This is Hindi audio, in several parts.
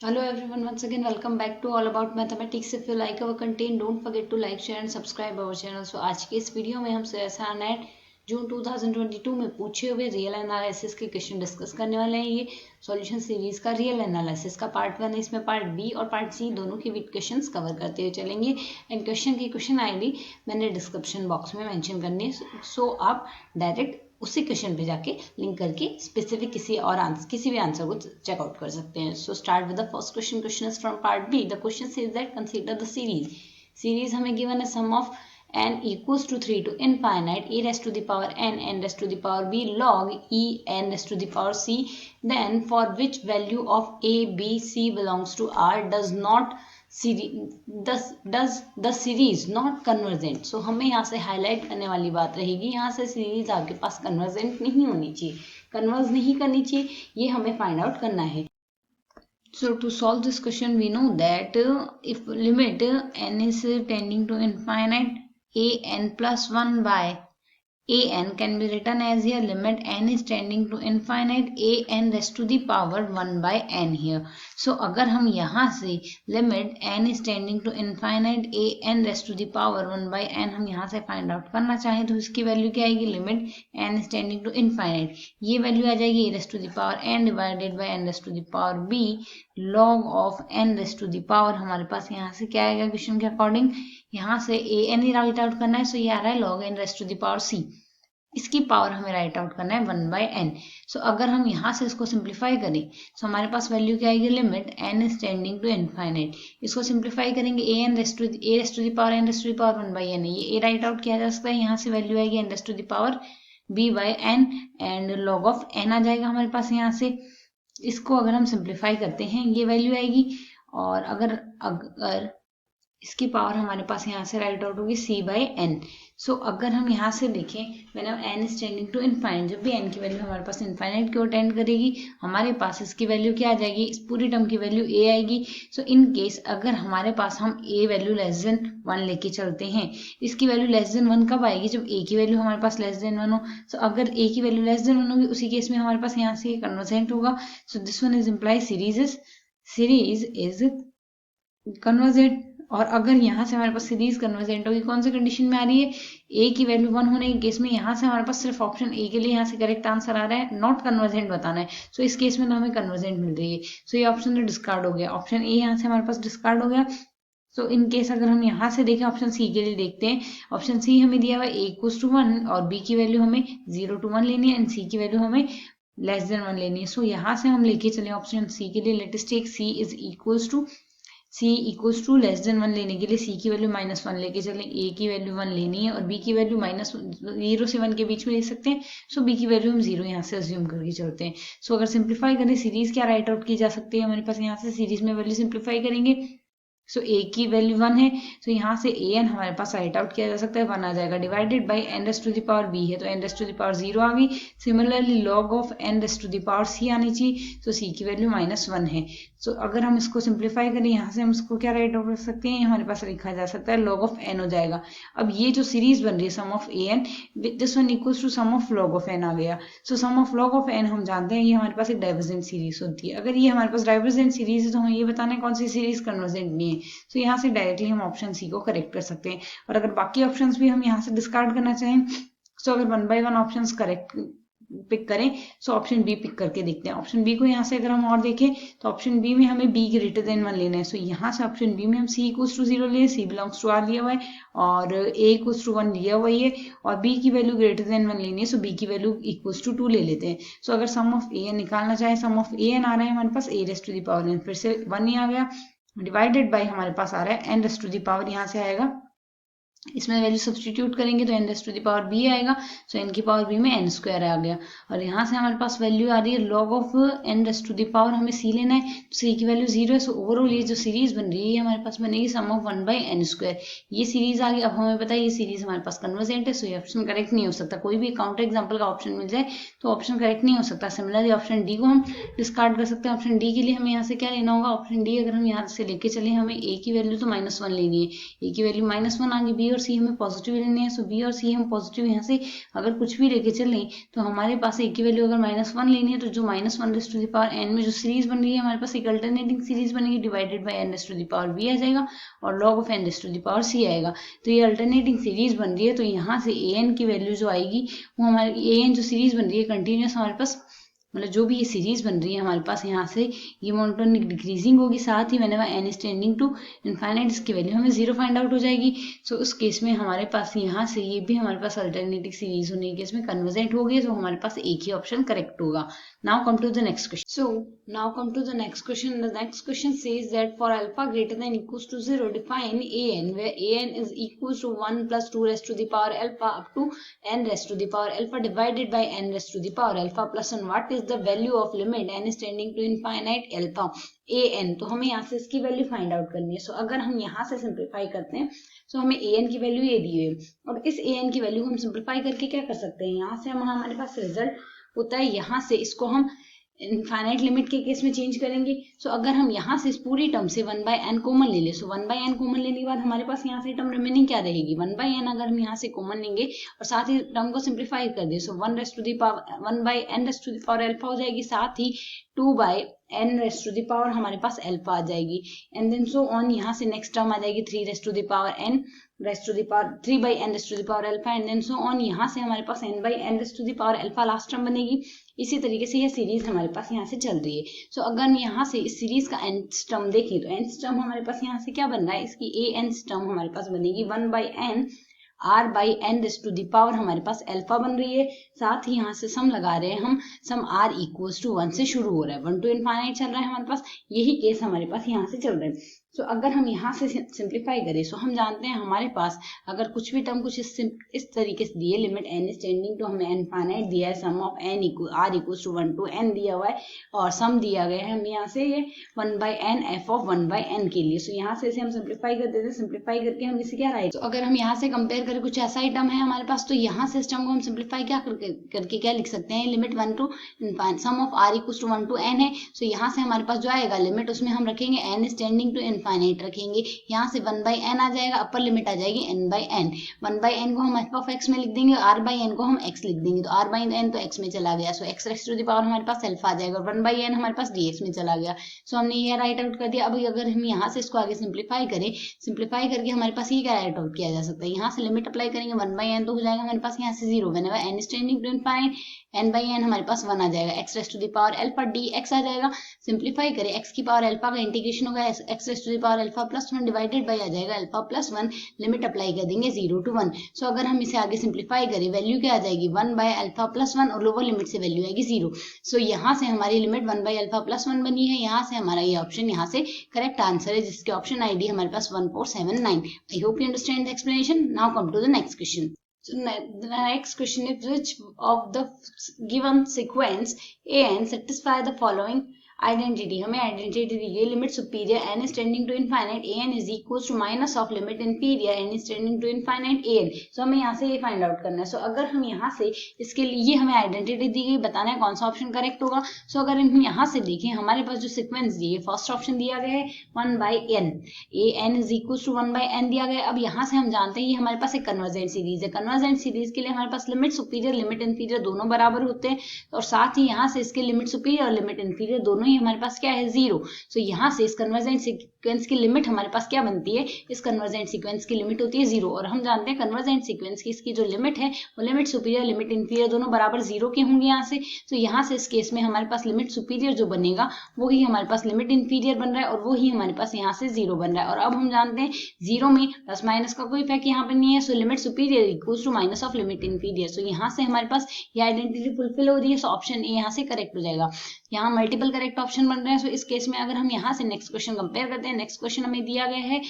Hello everyone, once again welcome back to All About Mathematics. If you like our content, don't forget to like, share and subscribe our channel. So आज के इस वीडियो में हम CSIR नेट जून 2022 में पूछे हुए रियल एनालिसिस के क्वेश्चन डिस्कस करने वाले हैं। ये सॉल्यूशन सीरीज का रियल एनालिसिस का पार्ट 1 है। इसमें पार्ट बी और पार्ट सी दोनों के विद क्वेश्चंस कवर करते हुए चलेंगे। एंड क्वेश्चन की क्वेश्चन आईडी मैंने डिस्क्रिप्शन बॉक्स में मेंशन करनी है, सो आप डायरेक्ट उसी क्वेश्चन पे जाके लिंक करके स्पेसिफिक किसी भी आंसर को चेकआउट कर सकते हैं। So start with the first question. Question is from part B. The question says that consider the series हमें गिवन है sum of n equals to 3 to infinite a raised to the power n raised to the power b log e n raised to the power c, then for which value of a b c belongs to r does the series not convergent। सो हमें यहाँ से हाईलाइट करने वाली बात रहेगी, यहाँ से सीरीज आपके पास कन्वर्जेंट नहीं होनी चाहिए, कन्वर्ज नहीं करनी चाहिए, ये हमें फाइंड आउट करना है। So to solve this question, we know that if limit n is tending to infinite, a n plus 1 by a n can be written as here limit n is tending to infinite a n raised to the power 1 by n here. So अगर हम यहाँ से limit n is tending to infinite a n raised to the power 1 by n हम यहाँ से find out करना चाहें तो इसकी वैल्यू क्या आएगी, limit n is tending to infinite, ये वैल्यू आ जाएगी a raised to the power n divided by n raised to the power b log of n raised to the power। हमारे पास यहाँ से क्या आएगा क्वेश्चन के अकॉर्डिंग, यहाँ से a n he right out करना है, सो ये आ रहा है log n raised to the power c, इसकी पावर हमें राइट आउट करना है 1 बाई एन। सो अगर हम यहाँ से इसको सिंप्लीफाई करें तो हमारे पास वैल्यू क्या आएगी, limit n is tending to infinite, इसको सिंप्लीफाई करेंगे a raised to the power n raised to the power 1 by n है, ये ए राइट आउट किया जा सकता है, यहाँ से वैल्यू आएगी n raised to the power b by n and log of n आ जाएगा हमारे पास यहाँ से। इसको अगर हम सिंप्लीफाई करते हैं ये वैल्यू आएगी, और अगर इसकी पावर हमारे पास यहाँ से राइट आउट होगी c बाई एन। सो अगर हम यहाँ से देखें when n is tending to infinite, जब भी n की वैल्यू हमारे पास इनफाइनाइट की ओर टेंड करेगी हमारे पास इसकी वैल्यू क्या आ जाएगी, इस पूरी टर्म की वैल्यू a आएगी। सो इन केस अगर हमारे पास हम a वैल्यू लेस देन 1 लेके चलते हैं, इसकी वैल्यू लेस देन 1 कब आएगी, जब a की वैल्यू हमारे पास लेस देन 1 हो। सो अगर a की वैल्यू लेस देन 1 होगी उसी केस में हमारे पास यहाँ से कन्वर्जेंट होगा। So this one is imply series is convergent. और अगर यहाँ से हमारे पास सीरीज कन्वर्जेंट होगी, कौन सी कंडीशन में आ रही है, ए की वैल्यू 1 होने के केस में, यहाँ से हमारे पास सिर्फ ऑप्शन ए के लिए यहाँ से करेक्ट आंसर आ रहा है, नॉट कन्वर्जेंट बताना है। सो इस केस में तो हमें कन्वर्जेंट मिल रही है, सो ये ऑप्शन तो डिस्कार्ड हो गया, ऑप्शन ए यहाँ से हमारे पास डिस्कार्ड हो गया। सो इन केस अगर हम यहाँ से देखें ऑप्शन सी के लिए देखते हैं, ऑप्शन सी हमें दिया हुआ है a=1 और b की वैल्यू हमें 0 to 1 लेनी है एंड सी की वैल्यू हमें लेस देन 1 लेनी है। सो यहाँ से हम लेके चले ऑप्शन सी के लिए, latest take c equals to less than 1 लेने के लिए c की वैल्यू -1 लेके चलें, a की वैल्यू 1 लेनी है और b की वैल्यू -0 से 1 के बीच में ले सकते हैं। सो b की वैल्यू हम 0 यहाँ से अज्यूम करके चलते हैं। सो अगर सिंप्लीफाई करें सीरीज क्या राइट आउट की जा सकती है, हमारे पास यहाँ से सीरीज में वैल्यू सिंप्लीफाई करेंगे। सो a की वैल्यू 1 है, तो यहाँ से a n हमारे पास राइट आउट किया जा सकता है, 1 आ जाएगा, divided by n raised to the power b है तो n raised to the power 0 आ गई। Similarly log of n raised to the power c आनी चाहिए, तो c की वैल्यू -1 है। सो अगर हम इसको सिंप्लीफाई करें यहाँ से हम इसको क्या राइट आउट कर सकते हैं, हमारे पास लिखा जा सकता है लॉग ऑफ n हो जाएगा। अब ये जो सीरीज बन रही है sum of a n, this one equals to sum of log of n आ गया। So sum of log of n हम जानते हैं ये हमारे पास एक डाइवर्जेंट सीरीज होती है। अगर ये हमारे पास डाइवर्जेंट सीरीज है तो हमें ये बताना है कौन सी सीरीज कन्वर्जेंट नहीं है। तो यहाँ से डायरेक्टली हम ऑप्शन सी को करेक्ट कर सकते हैं, और अगर बाकी ऑप्शंस भी हम यहाँ से डिस्कार्ड करना चाहें तो अगर 1 बाय 1 ऑप्शंस करेक्ट पिक करें, सो ऑप्शन बी पिक करके देखते हैं। ऑप्शन बी को यहाँ से अगर हम और देखें तो ऑप्शन बी में हमें b ग्रेटर देन 1 लेना है। सो यहाँ से ऑप्शन बी में हम c इक्वल्स टू 0 ले, c बिलोंग्स टू r लिया हुआ है और a इक्वल्स टू 1 लिया हुआ है और b की वैल्यू ग्रेटर देन 1 लेनी है, सो b की वैल्यू इक्वल्स टू 2 ले लेते हैं। सो अगर सम ऑफ a n निकालना चाहे, सम ऑफ a n आ रहा है हमारे पास a raised to the power n, फिर से 1 ही आ गया, डिवाइडेड बाई हमारे पास आ रहा है n raised to the power, यहाँ से आएगा, इसमें वैल्यू सब्सटीट्यूट करेंगे तो n raised to the power b आएगा। सो n की पावर b में n स्क्वायर आ गया, और यहाँ से हमारे पास वैल्यू आ रही है log of n raised to the power, हमें c लेना है तो c की वैल्यू 0 है। सो ओवरऑल ये जो सीरीज बन रही है हमारे पास बनेगी sum of 1 by n square, ये सीरीज आ गई। अब हमें पता है ये सीरीज हमारे पास कन्वर्जेंट है, सो ये ऑप्शन करेक्ट नहीं हो सकता, कोई भी काउंटर एग्जाम्पल का ऑप्शन मिल जाए तो ऑप्शन करेक्ट नहीं हो सकता। सिमिलरली ऑप्शन डी को हम डिस्कार्ड कर सकते हैं। ऑप्शन डी के लिए हमें यहाँ से क्या लेना होगा, ऑप्शन डी अगर हम यहाँ से लेके चले हमें a की वैल्यू तो -1 लेनी है, a की वैल्यू -1 आ गई, b बी और सी हमें पॉजिटिव लेने हैं, सो बी और सी हम पॉजिटिव यहाँ से अगर कुछ भी लेके चलें तो हमारे पास एक की वैल्यू अगर -1 लेनी है तो जो -1 में जो सीरीज बन रही है हमारे पास एक अल्टरनेटिंग सीरीज बनेगी डिवाइडेड बाय n⁻b आ जाएगा और log ऑफ n⁻c आएगा। तो ये अल्टरनेटिंग सीरीज बन रही है, तो यहाँ से an की वैल्यू जो आएगी वो हमारी an जो सीरीज बन रही है कंटिन्यूस हमारे पास, मतलब जो भी ये सीरीज बन रही है हमारे पास यहाँ से ये मोनोटोनिक डिक्रीजिंग होगी, साथ ही whenever n is tending to infinite इसकी वैल्यू हमें 0 फाइंड आउट हो जाएगी। सो उस केस में हमारे पास यहाँ से ये भी हमारे पास अल्टरनेटिव सीरीज होने के केस में कन्वर्जेंट होगी, तो हमारे पास एक ही ऑप्शन करेक्ट होगा। Now come to the next question. So now come to the next question. The next question says that for alpha greater than equals to 0 define an where an is equals to 1 plus 2 raised to the power alpha up to n raised to the power alpha divided by n raised to the power alpha plus 1. What is the value of limit n is tending to infinite alpha an? तो हमें यहाँ से इसकी वैल्यू फाइंड आउट करनी है। सो अगर हम यहाँ से सिंप्लीफाई करते हैं सो हमें an की वैल्यू ये दी हुई है और इस an की वैल्यू हम सिंप्लीफाई करके क्या कर सकते हैं, यहाँ से हम हमारे पास रिजल्ट होता है, यहाँ से इसको हम इनफाइनाइट लिमिट के केस में चेंज करेंगे। सो अगर हम यहाँ से इस पूरी टर्म से 1/n कॉमन ले ले, सो 1/n कॉमन लेने के बाद हमारे पास यहाँ से टर्म रिमेनिंग क्या रहेगी 1/n। अगर हम यहाँ से कॉमन लेंगे और साथ ही टर्म को सिंप्लीफाई कर दे so 1/n raised to the power alpha हो जाएगी, साथ ही 2/n raised to the power हमारे पास अल्फा आ जाएगी एंड देन सो ऑन। यहाँ से नेक्स्ट टर्म आ जाएगी 3 raised to the power n raised to the power 3/n raised to the power alpha and then so on. यहाँ से हमारे पास n/n raised to the power alpha last term बनेगी। इसी तरीके से यह सीरीज हमारे पास यहाँ से चल रही है। सो अगर हम यहाँ से इस सीरीज का nth टर्म देखें तो nth टर्म हमारे पास यहाँ से क्या बन रहा है, इसकी anth टर्म हमारे पास बनेगी 1/n r/n rest to the power हमारे पास अल्फा बन रही है। साथ ही यहाँ से सम लगा रहे हैं हम, सम r इक्वल्स टू 1 से शुरू हो रहा है, 1 to इनफाइनाइट चल रहा है हमारे पास, यही केस हमारे पास यहाँ से चल रहा है। सो अगर हम यहाँ से सिंप्लीफाई करें सो हम जानते हैं हमारे पास अगर कुछ भी टर्म कुछ इस तरीके से दिए, limit n is tending to हमें इनफाइनाइट दिया है, sum of n r equals to 1 to n दिया हुआ है और सम दिया गया है हमें यहाँ से ये 1/n f ऑफ 1/n के लिए। सो यहाँ से इसे हम सिंप्लीफाई कर देते हैं, सिंप्लीफाई करके हम इसे क्या राइट। तो अगर हम यहाँ से कंपेयर करें कुछ ऐसा ही टर्म है हमारे पास, तो यहाँ से इस टर्म को हम सिंप्लीफाई क्या करके क्या लिख सकते हैं, limit 1 to sum of r equals to 1 to n है। सो यहाँ से हमारे पास जो आएगा लिमिट उसमें हम रखेंगे n is tending to infinite रखेंगे, यहाँ से 1/n आ जाएगा, अपर लिमिट आ जाएगी n/n। 1/n को हम f ऑफ x में लिख देंगे, r/n को हम x लिख देंगे, तो r/n तो x में चला गया, so x raised to the power हमारे पास अल्फा आ जाएगा और 1/n हमारे पास dx में चला गया। सो हमने ये राइट आउट कर दिया। अब अगर हम यहाँ से इसको आगे सिंप्लीफाई करें, सिंप्लीफाई करके हमारे पास ये क्या राइट आउट किया जा सकता है, यहाँ से लिमिट अप्लाई करेंगे 1/n तो हो जाएगा हमारे पास यहाँ से 0, whenever n is tending to infinite n/n हमारे पास 1 आ जाएगा, x raised to the power alpha dx आ जाएगा। सिंप्लीफाई करें x की पावर अल्फा का इंटीग्रेशन होगा x raised to the power alpha plus 1 divided by आ जाएगा अल्फा प्लस 1, लिमिट अप्लाई कर देंगे 0 to 1। सो अगर हम इसे आगे सिंप्लीफाई करें वैल्यू क्या आ जाएगी 1/अल्फा प्लस 1 और लोअर लिमिट से वैल्यू आएगी 0। सो यहाँ से हमारी लिमिट 1/अल्फा प्लस 1 बनी है, यहाँ से हमारा ये ऑप्शन यहाँ से करेक्ट आंसर है, जिसके ऑप्शन आईडी हमारे पास 1479। I hope you understand the explanation. Now come to the next question. So the next question is, which of the given sequence an satisfy the following identity. हमें आइडेंटिटी दी गई, limit superior n is tending to infinite an is equals to minus of limit inferior n is tending to infinite an। सो हमें यहाँ से ये फाइंड आउट करना है। सो अगर हम यहाँ से इसके लिए हमें आइडेंटिटी दी गई, बताना है कौन सा ऑप्शन करेक्ट होगा। सो अगर हम यहाँ से देखें हमारे पास जो सिक्वेंस दी है, फर्स्ट ऑप्शन दिया गया है 1/n, an is equals to 1/n दिया गया है। अब यहाँ से हम जानते हैं ये हमारे पास एक कन्वर्जेंट सीरीज है, कन्वर्जेंट सीरीज के लिए हमारे पास लिमिट सुपीरियर लिमिट इंफीरियर दोनों बराबर होते हैं और साथ ही यहाँ से इसके लिमिट सुपीरियर और लिमिट इंफीरियर दोनों हमारे पास क्या है 0। सो यहाँ से इस कन्वर्जेंट सीक्वेंस की लिमिट हमारे पास क्या बनती है, इस कन्वर्जेंट सीक्वेंस की लिमिट होती है 0 और हम जानते हैं कन्वर्जेंट सीक्वेंस की इसकी जो लिमिट है वो लिमिट सुपीरियर लिमिट इंफीरियर दोनों बराबर 0 के होंगे यहाँ से। तो यहाँ से इस केस में हमारे पास लिमिट सुपीरियर जो बनेगा वो ही हमारे पास लिमिट इंफीरियर बन रहा है और वो ही हमारे पास यहाँ से 0 बन रहा है। और अब हम जानते हैं 0 में प्लस माइनस का कोई इफेक्ट यहाँ पे नहीं है। So limit superior equals to minus of limit inferior. So यहाँ से हमारे पास ये आइडेंटिटी फुलफिल हो रही है। सो ऑप्शन ए यहाँ से करेक्ट हो जाएगा। यहाँ मल्टीपल करेक्ट ऑप्शन बन रहे हैं। सो इस केस में अगर हम यहाँ से नेक्स्ट क्वेश्चन कंपेयर करते हैं, नेक्स्ट क्वेश्चन हमें दिया गया है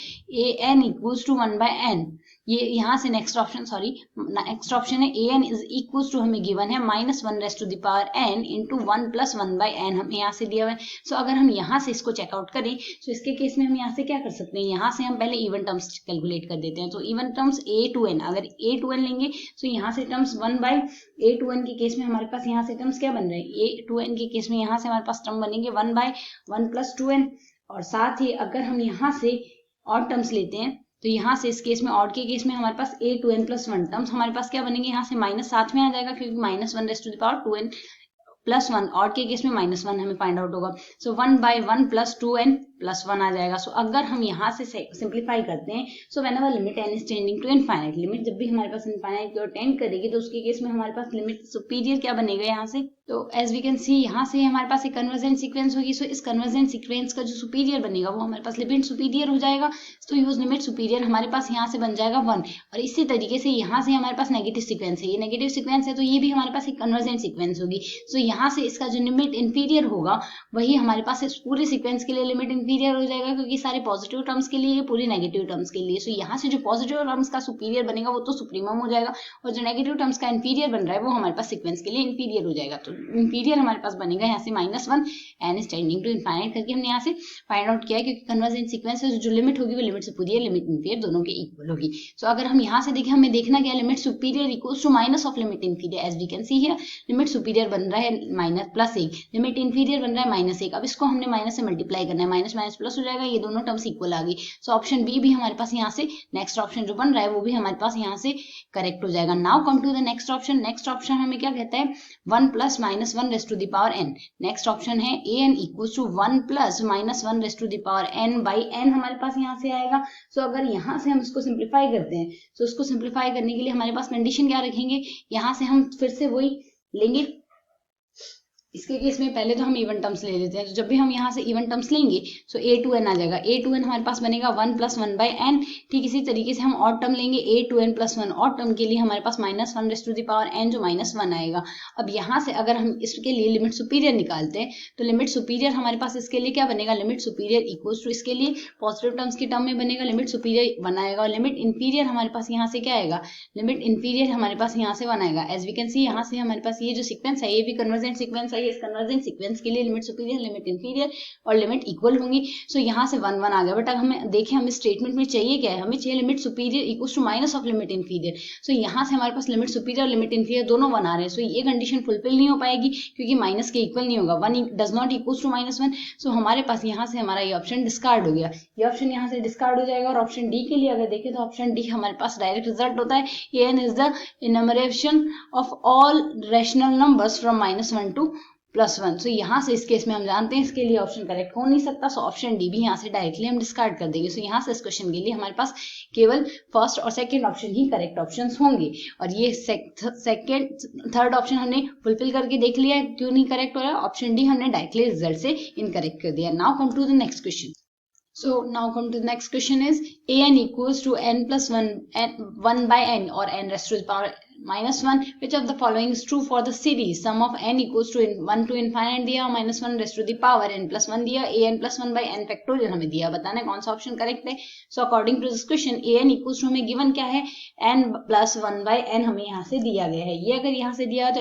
an इक्वल्स टू 1/n। ये यहाँ से नेक्स्ट ऑप्शन है an इज इक्वल्स टू हमें गिवन है -1 raised to the power n into 1 + 1/n हमें यहाँ से दिया हुआ है। सो अगर हम यहाँ से इसको चेकआउट करें तो इसके केस में हम यहाँ से क्या कर सकते हैं, यहाँ से हम पहले इवन टर्म्स कैलकुलेट कर देते हैं। तो even terms a to n, अगर a to n लेंगे तो यहाँ से टर्म्स 1/a to n के केस में हमारे पास यहाँ से टर्म्स क्या बन रहे हैं, a to n के केस में यहाँ से हमारे पास टर्म बनेंगे 1/1 + 2n। और साथ ही अगर हम यहाँ से और टर्म्स लेते हैं तो यहाँ से इस केस में ऑड के केस में हमारे पास a2n+1 टर्म्स हमारे पास क्या बनेंगे, यहाँ से माइनस साथ में आ जाएगा क्योंकि -1⁻²n +1, ऑड के केस में -1 हमें फाइंड आउट होगा। सो 1/1 + 2n+1 आ जाएगा। सो अगर हम यहाँ से सिंप्लीफाई करते हैं, so whenever limit n is tending to infinite, limit जब भी हमारे पास इनफाइनाइट की ओर टेंड करेगी तो उसके केस में हमारे पास लिमिट सुपीरियर क्या बनेगा यहाँ से, तो एज वी कैन सी यहाँ से हमारे पास एक कन्वर्जेंट सीक्वेंस होगी। सो इस कन्वर्जेंट सीक्वेंस का जो सुपीरियर बनेगा वो हमारे पास लिमिट सुपीरियर हो जाएगा। तो यूज लिमिट सुपीरियर हमारे पास यहाँ से बन जाएगा 1। और इसी तरीके से यहाँ से हमारे पास नेगेटिव सीक्वेंस है, ये नेगेटिव सीक्वेंस है तो ये भी हमारे पास एक कन्वर्जेंट सीक्वेंस होगी। सो यहाँ से इसका जो लिमिट इंफीरियर होगा वही हमारे पास इस पूरे सीक्वेंस के लिए लिमिट इंफीरियर हो जाएगा, क्योंकि सारे पॉजिटिव टर्म्स के लिए, पूरी नेगेटिव टर्म्स के लिए। सो यहाँ से जो पॉजिटिव टर्म्स का सुपीरियर बनेगा वो तो सुप्रीमम हो जाएगा, और जो नेगेटिव टर्म्स का इंफीरियर बन रहा है वो हमारे पास सीक्वेंस के लिए इंफीरियर हो जाएगा। तो इंफीरियर हमारे पास बनेगा यहाँ से -1 n is tending to infinite करके हमने यहाँ से फाइंड आउट किया है, क्योंकि कन्वर्जेंट सीक्वेंस है जो लिमिट होगी वो लिमिट सुपीरियर लिमिट इंफीरियर दोनों के इक्वल होगी। सो अगर हम यहाँ से देखें, हमें देखना क्या है, limit superior equals to minus of limit inferior. As we can see here limit superior बन रहा है +1, लिमिट इंफीरियर बन रहा है -1। अब इसको हमने माइनस से मल्टीप्लाई करना है, माइनस माइनस प्लस हो जाएगा, ये दोनों टर्म्स इक्वल आ गई। सो ऑप्शन बी भी हमारे पास यहाँ से नेक्स्ट ऑप्शन जो बन रहा है वो भी हमारे पास यहाँ से करेक्ट हो जाएगा। Now come to the next option. Next option हमें क्या कहता है, 1 + -1⁻n। नेक्स्ट ऑप्शन है an इक्वल्स टू 1 + -1⁻n/n हमारे पास यहाँ से आएगा। सो अगर यहाँ से हम इसको सिंप्लीफाई करते हैं, तो इसको सिंप्लीफाई करने के लिए हमारे पास कंडीशन क्या रखेंगे, यहाँ से हम फिर से वही लेंगे। इसके केस में पहले तो हम इवन टर्म्स ले लेते हैं। तो जब भी हम यहाँ से इवन टर्म्स लेंगे तो a2n आ जाएगा। a2n हमारे पास बनेगा 1 + 1/n। ठीक इसी तरीके से हम ऑड टर्म लेंगे a2n+1। ऑड टर्म के लिए हमारे पास -1⁻n जो -1 आएगा। अब यहाँ से अगर हम इसके लिए लिमिट सुपीरियर निकालते हैं, तो लिमिट सुपीरियर हमारे पास इसके लिए क्या बनेगा, लिमिट सुपीरियर इक्वल्स टू, इसके लिए पॉजिटिव टर्म्स की टर्म में बनेगा लिमिट सुपीरियर बनाएगा, और लिमिट इंफीरियर हमारे पास यहाँ से क्या आएगा, लिमिट इंफीरियर हमारे पास यहाँ से बनाएगा। एज वी कैन सी यहाँ से हमारे पास ये जो सीक्वेंस है ये भी कन्वर्जेंट सीक्वेंस है। इस कन्वर्जेंट सीक्वेंस के लिए लिमिट सुपीरियर लिमिट इंफीरियर और लिमिट इक्वल होंगी। सो यहाँ से 1 1 आ गया। बट अब हमें देखें, हमें स्टेटमेंट में चाहिए क्या है, हमें चाहिए limit superior equals to minus of limit inferior. So यहाँ से हमारे पास लिमिट सुपीरियर और लिमिट इंफीरियर दोनों 1 आ रहे हैं। सो ये कंडीशन फुलफिल नहीं हो पाएगी क्योंकि माइनस के इक्वल नहीं होगा, 1 डज नॉट इक्वल्स टू -1। सो हमारे पास यहाँ से हमारा ये ऑप्शन डिस्कार्ड हो गया, ये ऑप्शन यहाँ से डिस्कार्ड हो जाएगा। और ऑप्शन डी के लिए अगर देखें तो ऑप्शन डी हमारे पास डायरेक्ट रिजल्ट होता है, an is the enumeration of all rational numbers from -1 to +1। So यहाँ से इस केस में हम जानते हैं इसके लिए ऑप्शन करेक्ट हो नहीं सकता। सो ऑप्शन डी भी यहाँ से डायरेक्टली हम डिस्कार्ड कर देंगे। सो यहाँ से इस क्वेश्चन के लिए हमारे पास केवल फर्स्ट और सेकंड ऑप्शन ही करेक्ट ऑप्शंस होंगे। और ये सेकंड थर्ड ऑप्शन हमने फुलफिल करके देख लिया है क्यों नहीं करेक्ट हो रहा है। ऑप्शन डी हमने डायरेक्टली रिजल्ट से इनकरेक्ट कर दिया। Now come to the next question. So now come to the next question is an equals to n plus 1/n or n raised to the power -1. Which of the following is true for the series? Sum of n equals to 1 to infinite दिया, -1 raised to the power n plus 1 दिया, an plus 1/n factorial हमें दिया। बताना है कौन सा ऑप्शन करेक्ट है। So according to this question an equals to हमें गिवन क्या है, n plus 1/n हमें यहाँ से दिया गया है। ये अगर यहाँ से दिया है तो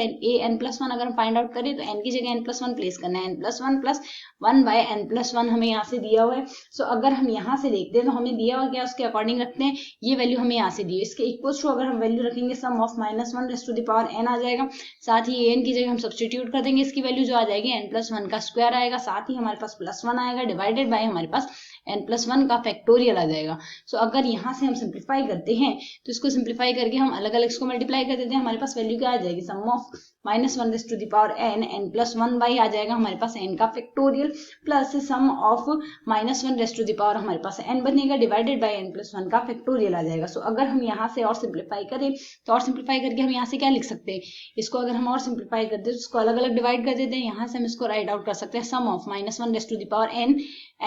an plus 1 अगर हम फाइंड आउट करें तो n की जगह n plus 1 प्लेस करना है, n plus 1 plus 1/n plus 1 हमें यहाँ से दिया हुआ है। सो अगर हम यहाँ से देखते हैं तो हमें दिया हुआ क्या, उसके अकॉर्डिंग रखते हैं। ये वैल्यू हमें यहाँ से दी है, इसके इक्वल्स टू अगर हम वैल्यू रखेंगे sum of -1 raised to the power n आ जाएगा। साथ ही an की जगह हम सब्स्टिट्यूट कर देंगे, इसकी वैल्यू जो आ जाएगी n plus 1 का स्क्वायर आएगा। साथ ही हमारे पास +1 आएगा डिवाइडेड बाय हमारे पास n plus 1 का फैक्टोरियल आ जाएगा। सो अगर यहाँ से हम सिंप्लीफाई करते हैं तो इसको सिंप्लीफाई करके हम अलग अलग इसको मल्टीप्लाई कर देते हैं, हमारे पास वैल्यू क्या आ जाएगी, sum of -1 raised to the power n plus 1 by आ जाएगा हमारे पास n का factorial, plus sum of -1 raised to the power हमारे पास n बनेगा डिवाइडेड बाय n plus 1 का फैक्टोरियल आ जाएगा। सो अगर हम यहाँ से और सिंप्लीफाई करें तो और सिंप्लीफाई करके हम यहाँ से क्या लिख सकते हैं, इसको अगर हम और सिंप्लीफाई करते हैं तो इसको अलग अलग डिवाइड कर देते हैं। यहाँ से हम इसको राइट आउट कर सकते हैं, sum of -1 raised to the power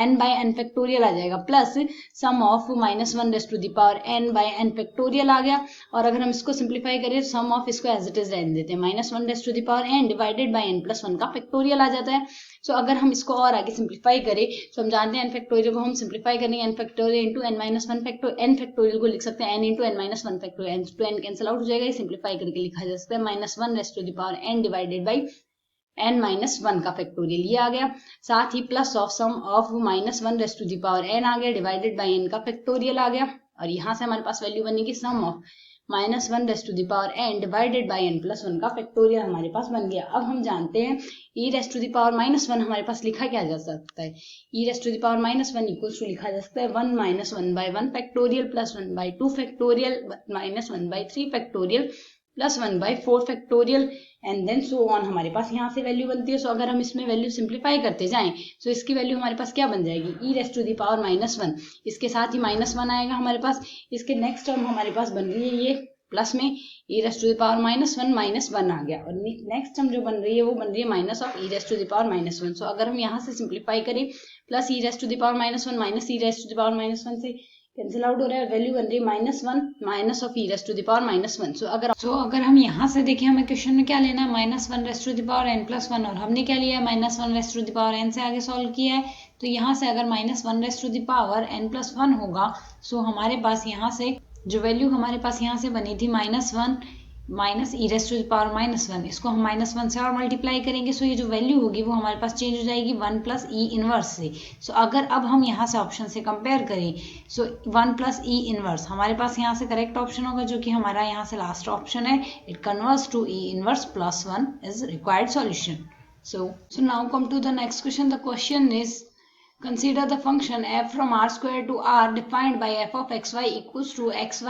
n by n factorial आ जाएगा, plus sum of -1 raised to the power n by n factorial आ गया। और अगर हम इसको सिंप्लीफाई करें तो सम ऑफ इसको एज इट इज रहने देते हैं, -1 raised to the power n divided by n plus 1 का फैक्टोरियल आ जाता है। सो अगर हम इसको और आगे सिंप्लीफाई करें तो हम जानते हैं n फैक्टोरियल को हम सिंप्लीफाई करेंगे, n factorial into n minus 1 factorial, n factorial को लिख सकते हैं n into n minus 1 factorial, n to n cancel out हो जाएगा, सिंप्लीफाई करके लिखा जा सकता है -1 raised to the power n divided by n minus 1 का फैक्टोरियल, ये आ गया। साथ ही plus of sum of -1 raised to the power n आ गया डिवाइडेड बाई n का फैक्टोरियल आ गया। और यहाँ से हमारे पास वैल्यू बनेगी sum of -1 raised to the power n divided by n+1 का फैक्टोरियल हमारे पास बन गया। अब हम जानते हैं e raised to the power -1 हमारे पास लिखा क्या जा सकता है, e raised to the power -1 equals to लिखा जा सकता है 1 - 1/1 factorial plus 1/2 factorial minus 1/3 factorial plus 1/4 factorial and then so on. हमारे पास यहाँ से वैल्यू बनती है। सो अगर हम इसमें वैल्यू सिंप्लीफाई करते जाएं तो इसकी वैल्यू हमारे पास क्या बन जाएगी, e raised to the power -1, इसके साथ ही -1 आएगा हमारे पास। इसके नेक्स्ट टर्म हमारे पास बन रही है ये प्लस में e raised to the power -1 आ गया, और नेक्स्ट टर्म जो बन रही है वो बन रही है minus of e raised to the power -1। So अगर हम यहाँ से सिंप्लीफाई करें plus e raised to the power -1 minus e raised to the power -1 से कैंसिल आउट हो रहा है, वैल्यू बन रही है -1 minus of e raised to the power -1। So अगर हम यहाँ से देखें हमें क्वेश्चन में क्या लेना है, -1 raised to the power n+1, और हमने क्या लिया है -1 raised to the power n से आगे सॉल्व किया है। तो यहाँ से अगर -1 raised to the power n+1 होगा, सो हमारे पास यहाँ से जो वैल्यू हमारे पास यहाँ से बनी थी -1 minus e raised to the power -1, इसको हम -1 से और मल्टीप्लाई करेंगे। सो ये जो वैल्यू होगी वो हमारे पास चेंज हो जाएगी 1 प्लस ई इनवर्स से। सो अगर अब हम यहाँ से ऑप्शन से कंपेयर करें, सो 1 प्लस ई इनवर्स हमारे पास यहाँ से करेक्ट ऑप्शन होगा, जो कि हमारा यहाँ से लास्ट ऑप्शन है। It converts to e inverse +1 is required solution. So now come to the next question. The question is consider the function f from r square to r defined by f of xy equals to x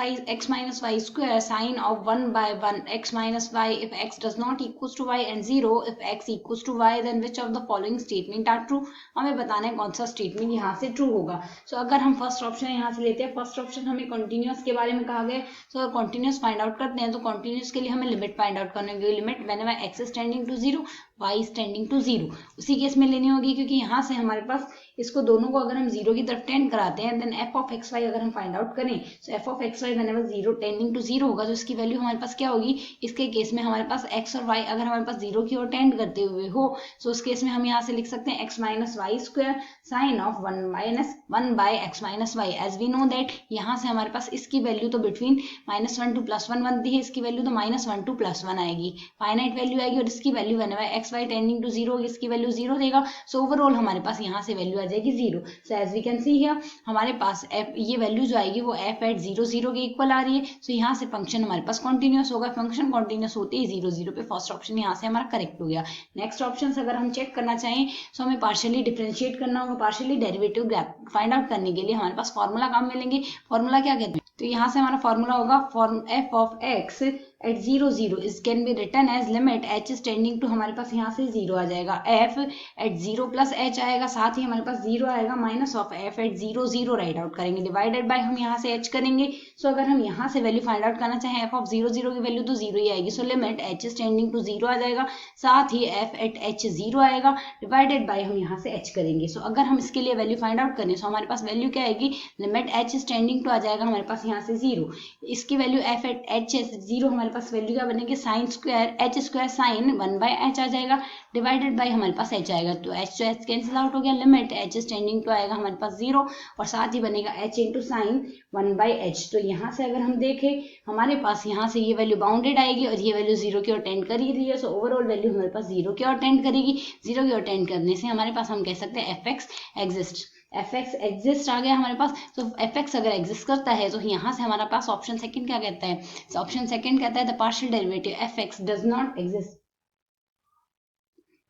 minus y square sine of 1 by 1 x minus y if x does not equals to y and 0 if x equals to y then which of the following statement are true। हमें बताना है कौन सा स्टेटमेंट यहाँ से ट्रू होगा। सो अगर हम फर्स्ट ऑप्शन यहाँ से लेते हैं, फर्स्ट ऑप्शन हमें कॉन्टिन्यूस के बारे में कहा गया है। सो अगर कॉन्टिन्यूस फाइंड आउट करते हैं तो कॉन्टिन्यूस के लिए हमें लिमिट फाइंड आउट करनी होगी। Limit whenever x is tending to 0 y is tending to 0 उसी केस में लेनी होगी, क्योंकि यहाँ से हमारे पास इसको दोनों को अगर हम 0 की तरफ टेंड कराते हैं देन f ऑफ xy अगर हम फाइंड आउट करें, so f of xy whenever 0 tending to 0 होगा तो इसकी वैल्यू हमारे पास क्या होगी। इसके केस में हमारे पास x और y अगर हमारे पास 0 की ओर टेंड करते हुए हो, सो उस केस में हम यहाँ से लिख सकते हैं x minus y square sine of 1 by x minus y. As we know that यहाँ से हमारे पास इसकी वैल्यू तो बिटवीन -1 टू +1 बनती है, इसकी वैल्यू तो -1 टू +1 आएगी, फाइनाइट वैल्यू आएगी, और इसकी value whenever x y tending to 0 होगी इसकी वैल्यू 0 देगा। सो ओवरऑल हमारे पास यहाँ से वैल्यू आ जाएगी 0। So as we can see here हमारे पास ये वैल्यू जो आएगी वो f एट 0 0 के इक्वल आ रही है। सो यहाँ से फंक्शन हमारे पास कॉन्टिन्यूस होगा। फंक्शन कॉन्टिन्यूस होते ही 0 0 पे फर्स्ट ऑप्शन यहाँ से हमारा करेक्ट हो गया। नेक्स्ट ऑप्शन अगर हम चेक करना चाहें सो हमें पार्शियली डिफरेंशिएट करना होगा। पार्शियली डेरिवेटिव फाइंड आउट करने के लिए हमारे पास फॉर्मूला काम में लेंगे। फॉर्मूला क्या कहते हैं, तो यहाँ से हमारा फॉर्मूला होगा form f of x at 0 0 is can be written as limit h is tending to, हमारे पास यहाँ से 0 आ जाएगा, f एट 0 प्लस h आएगा, साथ ही हमारे पास 0 आएगा, minus of f at 0 0 write out करेंगे, डिवाइडेड बाय हम यहाँ से h करेंगे। सो अगर हम यहाँ से वैल्यू फाइंड आउट करना चाहें f ऑफ 0 0 की वैल्यू तो 0 ही आएगी। So limit h is tending to 0 आ जाएगा, साथ ही f एट h 0 आएगा, डिवाइडेड बाय हम यहाँ से h करेंगे। सो अगर हम इसके लिए वैल्यू फाइंड आउट करें, सो हमारे पास वैल्यू क्या आएगी, limit h is tending to आ जाएगा हमारे पास यहाँ से 0, इसकी वैल्यू f एट h 0 हमारे पास वैल्यू क्या बनेगी, sine square h square sine 1 by h आ जाएगा, डिवाइडेड बाय हमारे पास h आएगा, तो h to h cancel out हो गया, limit h is tending to आएगा हमारे पास 0 और साथ ही बनेगा h into sine 1 by h। तो यहाँ से अगर हम देखें हमारे पास यहाँ से ये वैल्यू बाउंडेड आएगी और ये वैल्यू 0 की ओर टेंड कर ही रही है। सो ओवरऑल वैल्यू हमारे पास 0 की ओर टेंड करेगी। 0 की ओर टेंड करने से हमारे पास हम कह सकते हैं fx एग्जिस्ट, fx एग्जिस्ट आ गया हमारे पास। तो fx अगर एग्जिस्ट करता है तो यहाँ से हमारे पास ऑप्शन सेकंड क्या कहता है, ऑप्शन सेकंड कहता है the partial derivative fx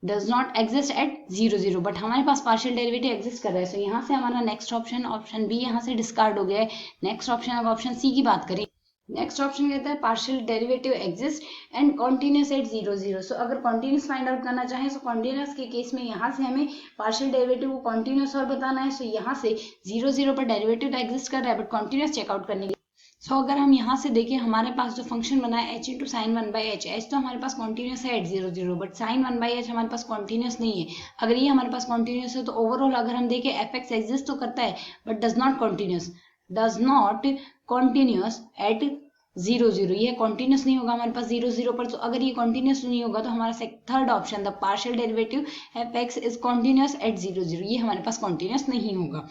does not exist at 0 0, but हमारे पास पार्शियल डेरिवेटिव एग्जिस्ट कर रहा है। सो यहाँ से हमारा नेक्स्ट ऑप्शन बी यहाँ से डिस्कार्ड हो गया है। नेक्स्ट ऑप्शन, अब ऑप्शन सी की बात करें, नेक्स्ट ऑप्शन कहता है partial derivative exist and continuous at 0 0। सो अगर कॉन्टिन्यूस फाइंड आउट करना चाहें सो कॉन्टिन्यूस के केस में यहाँ से हमें पार्शियल डेरिवेटिव को कॉन्टिन्यूस और बताना है। सो यहाँ से 0 0 पर डेरिवेटिव एग्जिस्ट कर रहा है बट कॉन्टिन्यूस चेकआउट करने के। सो अगर हम यहाँ से देखें हमारे पास जो फंक्शन बना है h into sine 1 by h, h तो हमारे पास कॉन्टिन्यूस है at 0 0, but sine 1 by h हमारे पास कॉन्टिन्यूस नहीं है। अगर ये हमारे पास कॉन्टिन्यूस है तो ओवरऑल अगर हम देखें fx एग्जिस्ट तो करता है but does not continuous at 0 0, ये कॉन्टिन्यूस नहीं होगा हमारे पास 0 0 पर। तो अगर ये कॉन्टिन्यूस नहीं होगा तो हमारा third option the partial derivative fx is continuous at 0 0, ये हमारे पास कॉन्टिन्यूस नहीं होगा।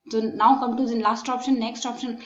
तो now come to the last option, next option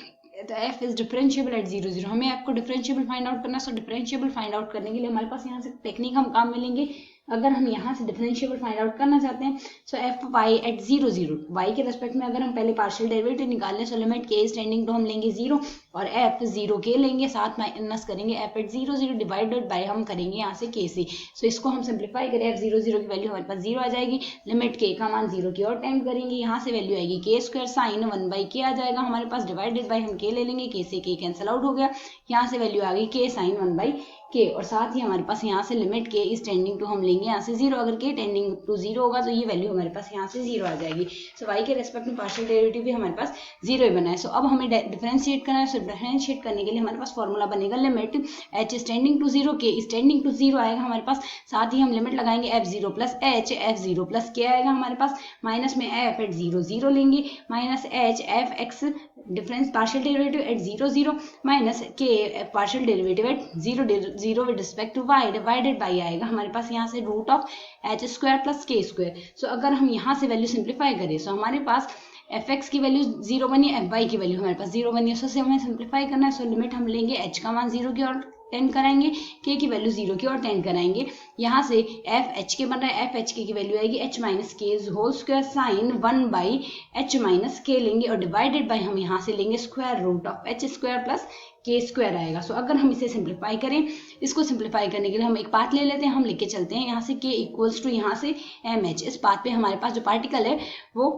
f is differentiable at 0 0। हमें f को डिफरेंशिएबल फाइंड आउट करना है। सो डिफरेंशिएबल फाइंड आउट करने के लिए हमारे पास यहाँ से टेक्निक हम काम में लेंगे। अगर हम यहाँ से डिफरेंशिएबल फाइंड आउट करना चाहते हैं, सो एफ वाई एट 0 0 वाई के रेस्पेक्ट में अगर हम पहले पार्शियल डेरिवेटिव निकाल लें, सो लिमिट के इज टेंडिंग टू हम लेंगे 0 और एफ 0 के लेंगे, साथ माइनस करेंगे एफ एट 0 0 डिवाइडेड बाय हम करेंगे यहाँ से के से। सो इसको हम सिंप्लीफाई करें, एफ 0 0 की वैल्यू हमारे पास 0 आ जाएगी, लिमिट के का मान 0 की ओर टेंड करेंगे, यहाँ से वैल्यू आएगी के स्क्वायर साइन 1 बाई के आ जाएगा हमारे पास, डिवाइडेड बाय हम के ले लेंगे, के से के कैंसिल आउट हो गया, यहाँ से वैल्यू आ गई के साइन 1 बाई के, और साथ ही हमारे पास यहाँ से लिमिट के इज टेंडिंग टू हम लेंगे यहाँ से 0, अगर के टेंडिंग टू 0 होगा तो ये वैल्यू हमारे पास यहाँ से 0 आ जाएगी। सो वाई के रेस्पेक्ट में पार्शियल डेरिवेटिव भी हमारे पास 0 ही बना है। सो अब हमें डिफरेंशिएट करना है, सो डिफरेंशिएट करने के लिए हमारे पास फॉर्मूला बनेगा limit h is tending to 0 के इज टेंडिंग टू 0 आएगा हमारे पास, साथ ही हम लिमिट लगाएंगे f 0 plus h, f 0 plus k आएगा हमारे पास, माइनस में एफ एट 0 0 लेंगे, minus h f x difference partial derivative at 0 0 minus k partial derivative at 0 0 with respect to y divided by आएगा हमारे पास यहाँ से root of h square plus k square. So अगर हम यहाँ से वैल्यू सिंप्लीफाई करें, सो हमारे पास एफ एक्स की वैल्यू 0 बनी, एफ वाई की वैल्यू हमारे पास 0 बनी है, सो हमें सिंप्लीफाई करना है। सो लिमिट हम लेंगे एच का मान 0 की ओर टेंड कराएंगे, के की वैल्यू 0 की ओर टेंड कराएंगे, यहाँ से एफ एच के बन रहा है, एफ एच के की वैल्यू आएगी h minus k whole square sine 1 by h minus k लेंगे, और डिवाइडेड बाई हम यहाँ से लेंगे square root of h square plus k square आएगा। सो अगर हम इसे सिंप्लीफाई करें, इसको सिंप्लीफाई करने के लिए हम एक पाथ ले लेते हैं, हम लेके चलते हैं यहाँ से के इक्वल्स टू यहाँ से एम एच, इस पाथ पे हमारे पास जो पार्टिकल है वो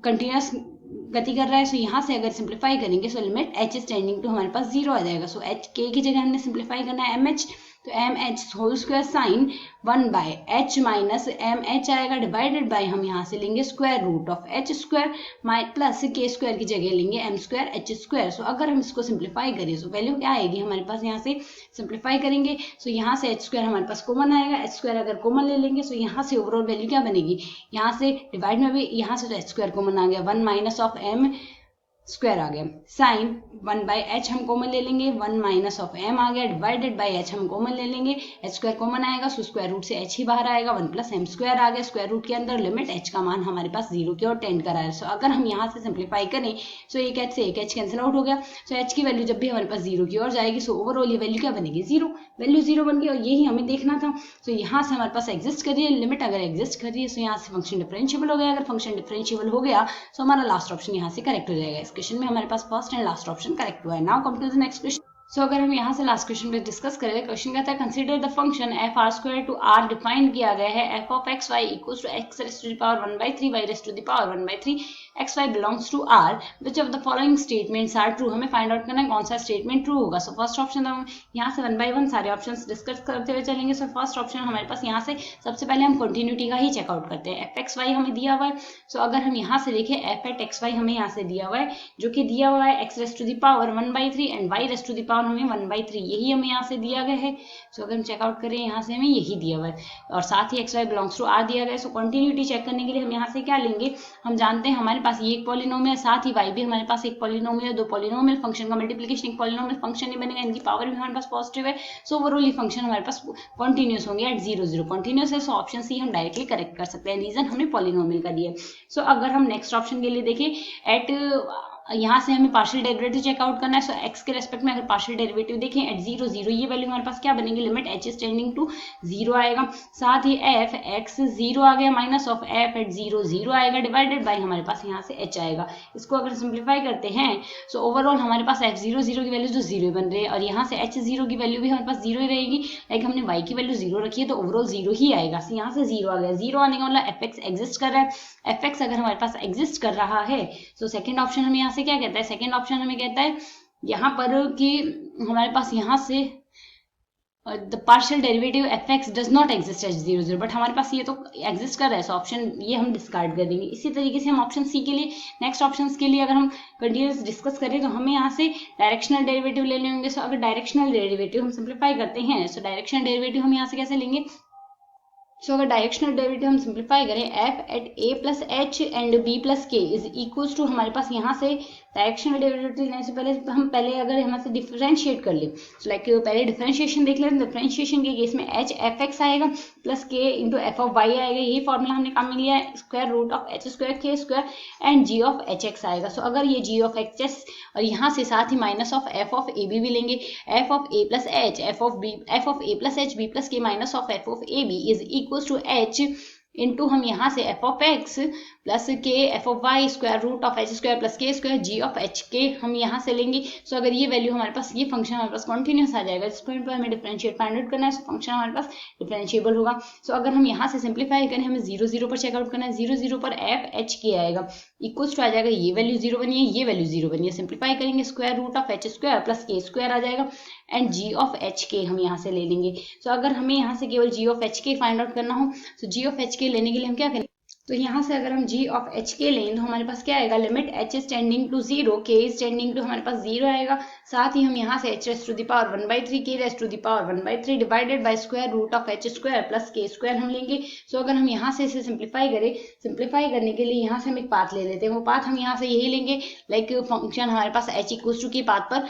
कंटिन्यूस गति कर रहा है। सो यहाँ से अगर सिंप्लीफाई करेंगे, so limit h is tending to हमारे पास 0 आ जाएगा। सो एच के की जगह हमने सिंप्लीफाई करना है एम एच, तो m h whole square sine 1 by h minus m h आएगा, डिवाइडेड बाय हम यहाँ से लेंगे square root of h square plus k square की जगह लेंगे m square h square. So अगर हम इसको सिंप्लीफाई करें, सो वैल्यू क्या आएगी हमारे पास, यहाँ से सिंप्लीफाई करेंगे, सो यहाँ से एच स्क्वायर हमारे पास कॉमन आएगा, एच स्क्वायर अगर कॉमन ले लेंगे, सो यहाँ से ओवरऑल वैल्यू क्या बनेगी, यहाँ से डिवाइड में भी यहाँ से तो एच स्क्वायर कॉमन आ गया, 1 माइनस ऑफ एम स्क्वायर आ गया, साइन 1 बाई एच हम कॉमन ले लेंगे, 1 माइनस ऑफ एम आ गया, डिवाइडेड बाई एच हम कॉमन ले लेंगे, एच स्क्वायर कॉमन आएगा, सो स्क्वायर रूट से एच ही बाहर आएगा, 1 प्लस एम स्क्वायर आ गया, स्क्वायर रूट के अंदर लिमिट एच का मान हमारे पास 0 की ओर टेंड करा है। सो अगर हम यहाँ से सिंप्लीफाई करें, सो एक एच से एक एच कैंसिल आउट हो गया, सो एच की वैल्यू जब भी हमारे पास 0 की ओर जाएगी, सो ओवरऑल ये वैल्यू क्या बनेगी, 0, वैल्यू 0 बन गई, और यही हमें देखना था। सो यहाँ से हमारे पास एग्जिस्ट कर रही है लिमिट, अगर एग्जिस्ट कर रही है, सो यहाँ से फंक्शन डिफरेंशिएबल हो गया, अगर फंक्शन डिफरेंशिएबल हो गया, सो हमारा लास्ट ऑप्शन यहाँ से करेक्ट हो जाएगा। इस क्वेश्चन में हमारे पास first and last option correct हुआ है। Now come to the next question. So अगर हम यहाँ से लास्ट क्वेश्चन पे डिस्कस करें, क्वेश्चन कहता है consider the function f R square to R, define किया गया है f of x y equals to x rays to the power 1/3 y rays to the power 1/3 x y belongs to R, which of the following statements are true. हमें फाइंड आउट करना है कौन सा स्टेटमेंट ट्रू होगा। सो फर्स्ट ऑप्शन हम यहाँ से 1 बाय 1 सारे ऑप्शंस डिस्कस करते हुए चलेंगे। सो फर्स्ट ऑप्शन हमारे पास यहाँ से सबसे पहले हम कंटिन्यूटी का ही चेकआउट करते हैं, एफ एक्स वाई हमें दिया हुआ है। सो अगर हम यहाँ से देखें, एफ एट एक्स वाई हमें यहाँ से दिया हुआ है, जो कि दिया हुआ है x rays to the power 1/3 and y rays to the power हमें 1/3, यही हमें यहाँ से दिया गया है। सो अगर हम चेकआउट करें, यहाँ से हमें यही दिया हुआ है, और साथ ही x y belongs to R दिया गया है। सो कंटिन्यूटी चेक करने के लिए हम यहाँ से क्या लेंगे, हम जानते हैं हमारे पास ये एक पॉलिनोमियल, साथ ही वाई भी हमारे पास एक पॉलिनोमियल, दो पॉलिनोमियल फंक्शन का मल्टीप्लिकेशन एक पॉलिनोमियल फंक्शन नहीं बनेगा, इनकी पावर भी हमारे पास पॉजिटिव है। सो ओवरऑल ये फंक्शन हमारे पास कॉन्टिन्यूस होंगे एट 0 0, कॉन्टिन्यूस है। सो ऑप्शन सी हम डायरेक्टली करेक्ट कर सकते हैं, रीजन हमें पॉलिनोमियल का दिया है। सो अगर हम नेक्स्ट ऑप्शन के लिए देखें, एट यहाँ से हमें पार्शियल डेरिवेटिव चेकआउट करना है। सो एक्स के रेस्पेक्ट में अगर पार्शियल डेरिवेटिव देखें एट 0 0, ये वैल्यू हमारे पास क्या बनेगी, limit h is tending to 0 आएगा, साथ ही एफ एक्स 0 आ गया, माइनस ऑफ एफ एट 0 0 आएगा, डिवाइडेड बाई हमारे पास यहाँ से एच आएगा। इसको अगर सिंप्लीफाई करते हैं, सो ओवरऑल हमारे पास एफ 0 0 की वैल्यू जो 0 बन रही है, और यहाँ से एच 0 की वैल्यू भी हमारे पास 0 ही रहेगी। लाइक हमने वाई की वैल्यू 0 रखी है, तो ओवरऑल 0 ही आएगा। So, यहाँ से 0 आ गया, 0 आने का मतलब एफ एक्स एग्जिस्ट कर रहा है। एफ एक्स अगर हमारे पास एग्जिस्ट कर रहा है, तो सेकेंड ऑप्शन हमें यहाँ से क्या कहता है, सेकेंड ऑप्शन हमें कहता है यहाँ पर कि हमारे पास यहाँ से the partial derivative F x does not exist at 0 0, but हमारे पास ये तो एग्जिस्ट कर रहा है। सो ऑप्शन ये हम डिस्कार्ड कर देंगे। इसी तरीके से हम ऑप्शन सी के लिए, नेक्स्ट ऑप्शंस के लिए अगर हम कंटिन्यूस डिस्कस करें, तो हमें यहाँ से डायरेक्शनल डेरिवेटिव लेने होंगे। सो अगर डायरेक्शनल डेरिवेटिव हम सिंप्लीफाई करते हैं, सो डायरेक्शनल डेरिवेटिव हम यहाँ से कैसे लेंगे, सो अगर डायरेक्शनल डेरिवेटिव हम सिंप्लीफाई करें, f at a plus h and b plus k is equals to, हमारे पास यहाँ से डायरेक्शनल डेरिवेटिव लेने से पहले हम अगर यहाँ से डिफरेंशिएट कर ले, सो लाइक पहले डिफरेंशिएशन देख लें। डिफरेंशिएशन के केस में एच एफ एक्स आएगा plus k into f of y आएगा, यही फॉर्मूला हमने काम में लिया है, square root of h square k square and g of h x आएगा। सो अगर ये जी ऑफ एच एस, और यहाँ से साथ ही minus of f of a b भी लेंगे, f of a plus h, f of a plus h b plus k minus of f of a b is equals to h into हम यहाँ से f of x plus k f of y square root of h square plus k square g of h k हम यहाँ से लेंगे। सो अगर ये वैल्यू हमारे पास, ये फंक्शन हमारे पास कॉन्टिन्यूस आ जाएगा, जिस पॉइंट पर हमें डिफरेंशिएट फाइंड आउट करना है, फंक्शन हमारे पास डिफरेंशिएबल होगा। सो अगर हम यहाँ से सिंप्लीफाई करें, हमें 0 0 पर चेकआउट करना है, 0 0 पर एफ एच के आएगा इक्वल्स टू आ जाएगा, ये वैल्यू 0 बनी है, ये वैल्यू 0 बनी है, सिंप्लीफाई करेंगे square root of h square plus k square आ जाएगा and g of h k हम यहाँ से ले लेंगे। सो अगर हमें यहाँ से केवल जी ऑफ एच के फाइंड आउट करना हो, तो जी ऑफ एच के लेने के लिए हम क्या करें, तो यहाँ से अगर हम जी ऑफ एच के लें तो हमारे पास क्या आएगा, limit h is tending to 0 के इज टेंडिंग टू हमारे पास 0 आएगा। साथ ही हम यहाँ से h raise to the power 1/3 k raise to the power 1/3 divided by square root of h square plus k square हम लेंगे। सो अगर हम यहाँ से इसे सिंप्लीफाई करें, सिंप्लीफाई करने के लिए यहाँ से हम एक पाथ ले लेते हैं, वो पाथ हम यहाँ से यही लेंगे, लाइक फंक्शन हमारे पास एच इक्वल्स टू के पाथ पर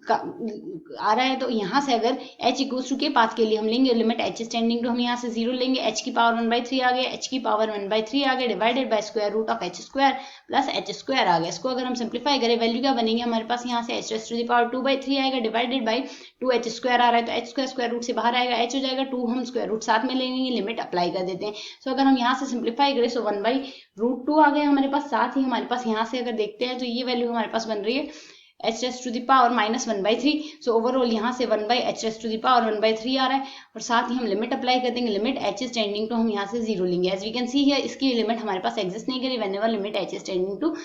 आ रहा है, तो यहाँ से अगर h इक्वल्स टू के पाथ के लिए हम लेंगे लिमिट h स्टैंडिंग टू हम यहाँ से 0 लेंगे, h की पावर 1/3 आ गया, h की पावर 1/3 आ गया divided by square root of h square plus h square आ गया। इसको अगर हम सिंप्लीफाई करें, वैल्यू क्या बनेगी हमारे पास, यहाँ से h raise to the power 2/3 आएगा डिवाइडेड बाय 2h स्क्वायर आ रहा है, तो h स्क्वायर स्क्वायर रूट से बाहर आएगा, h हो जाएगा 2, हम स्क्वायर रूट साथ में ले लेंगे, लिमिट अप्लाई कर देते हैं। सो अगर हम यहाँ से सिंप्लीफाई करें, सो 1/√2 आ गया हमारे पास। साथ ही हमारे पास यहाँ से अगर देखते हैं तो ये वैल्यू हमारे पास बन रही है h raise to the power -1/3। So overall यहाँ से 1/h raise to the power 1/3 आ रहा है, और साथ ही हम लिमिट अप्लाई कर देंगे, limit h is tending to हम यहाँ से 0 लेंगे। As we can see here, इसकी लिमिट हमारे पास एग्जिस्ट नहीं करी whenever limit h is tending to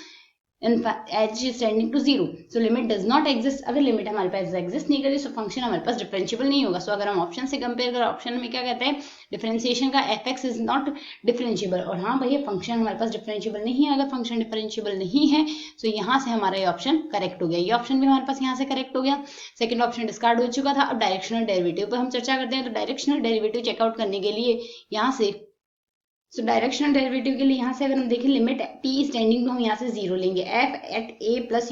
h is tending to 0. So limit does not exist। अगर लिमिट हमारे पास एग्जिस्ट नहीं करी, सो फंक्शन हमारे पास डिफरेंशिएबल नहीं होगा। सो अगर हम ऑप्शन से कंपेयर करें, ऑप्शन में क्या कहते हैं, डिफरेंशिएशन का fx इज नॉट डिफरेंशिएबल, और हाँ भैया फंक्शन हमारे पास डिफरेंशिएबल नहीं है। अगर फंक्शन डिफरेंशिएबल नहीं है, सो यहाँ से हमारा ये ऑप्शन करेक्ट हो गया, ये ऑप्शन भी हमारे पास यहाँ से करेक्ट हो गया। सेकंड ऑप्शन डिस्कार्ड हो चुका था। अब डायरेक्शनल डेरिवेटिव पर हम चर्चा करते हैं। तो डायरेक्शनल डेरिवेटिव चेकआउट करने के लिए यहाँ से, सो डायरेक्शनल डेरिवेटिव के लिए यहाँ से अगर हम देखें, limit t is tending to हम यहाँ से 0 लेंगे, f at a plus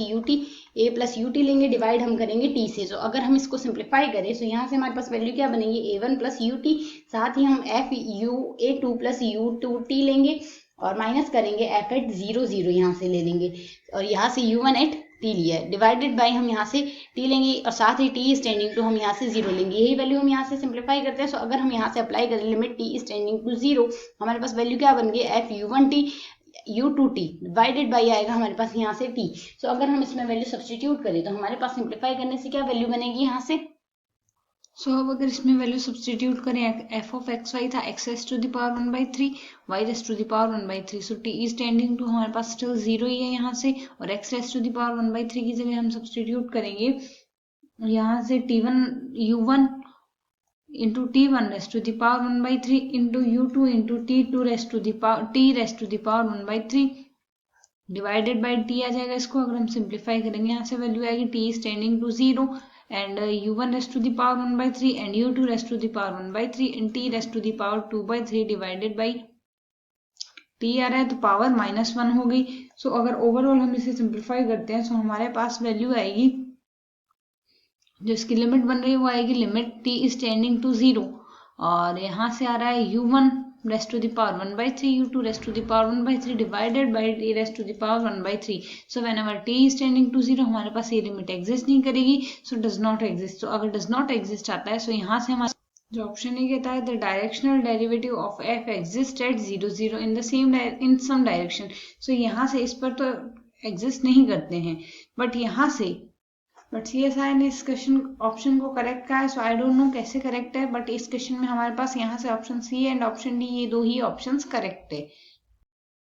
u t लेंगे, डिवाइड हम करेंगे t से। सो अगर हम इसको सिंप्लीफाई करें, सो यहाँ से हमारे पास वैल्यू क्या बनेगी, a1 प्लस u t, साथ ही हम f u a2 plus u2 t लेंगे और माइनस करेंगे f एट 0 0 यहाँ से ले लेंगे, और यहाँ से u1 एट t लिया है डिवाइडेड बाय हम यहाँ से t लेंगे, और साथ ही t इज टेंडिंग टू हम यहाँ से 0 लेंगे। यही वैल्यू हम यहाँ से सिंप्लीफाई करते हैं। सो अगर हम यहाँ से अप्लाई करें limit t is tending to 0, हमारे पास वैल्यू क्या बन गई, f u1t u2t divided by आएगा हमारे पास यहाँ से t। सो अगर हम इसमें वैल्यू सब्स्टिट्यूट करें, तो हमारे पास सिंप्लीफाई करने से क्या वैल्यू बनेगी यहाँ से, सो अब अगर इसमें वैल्यू सब्स्टिट्यूट करें, एफ ऑफ एक्स वाई था x raise to the power 1/3 y raise to the power 1/3। So t is tending to हमारे पास स्टिल 0 ही है यहाँ से, और x raise to the power 1/3 की जगह हम सब्स्टिट्यूट करेंगे यहाँ से t1 u1 into t1 raise to the power 1/3 into u2 into t2 raise to the power 1/3 divided by t आ जाएगा। इसको अगर हम सिंप्लीफाई करेंगे, यहाँ से वैल्यू आएगी t is tending to 0 and u1 raised to the power 1/3 and u2 raised to the power 1/3 and t raised to the power 2/3 divided by t आ रहा है, तो पावर -1 हो गई। सो अगर ओवरऑल हम इसे सिंप्लीफाई करते हैं, सो हमारे पास वैल्यू आएगी, जो इसकी लिमिट बन रही है वो आएगी limit t is tending to 0, और यहाँ से आ रहा है u1 raised to the power 1/3 u2 raised to the power 1/3 divided by t raised to the power 1/3। so whenever t is tending to 0, हमारे पास ये लिमिट एग्जिस्ट नहीं करेगी, सो डज नॉट एग्जिस्ट। तो अगर डज नॉट एग्जिस्ट आता है, सो यहाँ से हमारा जो ऑप्शन ये कहता है, the directional derivative of f exist at 0 0 in some direction. So यहाँ से इस पर तो एग्जिस्ट नहीं करते हैं, बट यहाँ से CSI ने इस क्वेश्चन ऑप्शन को करेक्ट कहा है। सो आई डोंट नो कैसे करेक्ट है, बट इस क्वेश्चन में हमारे पास यहाँ से option C and option D, ये दो ही ऑप्शंस करेक्ट है।